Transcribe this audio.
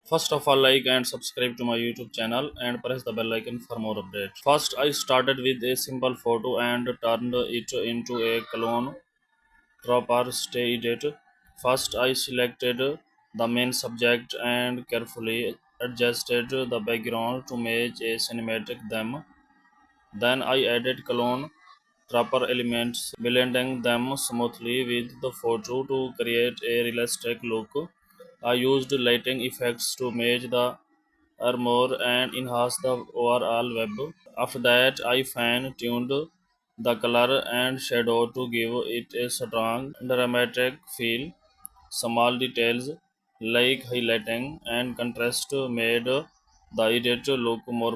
First of all, like and subscribe to my YouTube channel and press the bell icon for more updates. First, I started with a simple photo and turned it into a clone proper staged it. First, I selected the main subject and carefully adjusted the background to match a cinematic theme. Then I added clone proper elements, blending them smoothly with the photo to create a realistic look. I used lighting effects to match the armor and enhance the overall web. After that, I fine tuned the color and shadow to give it a strong dramatic feel. Small details like highlighting and contrast made the edit look more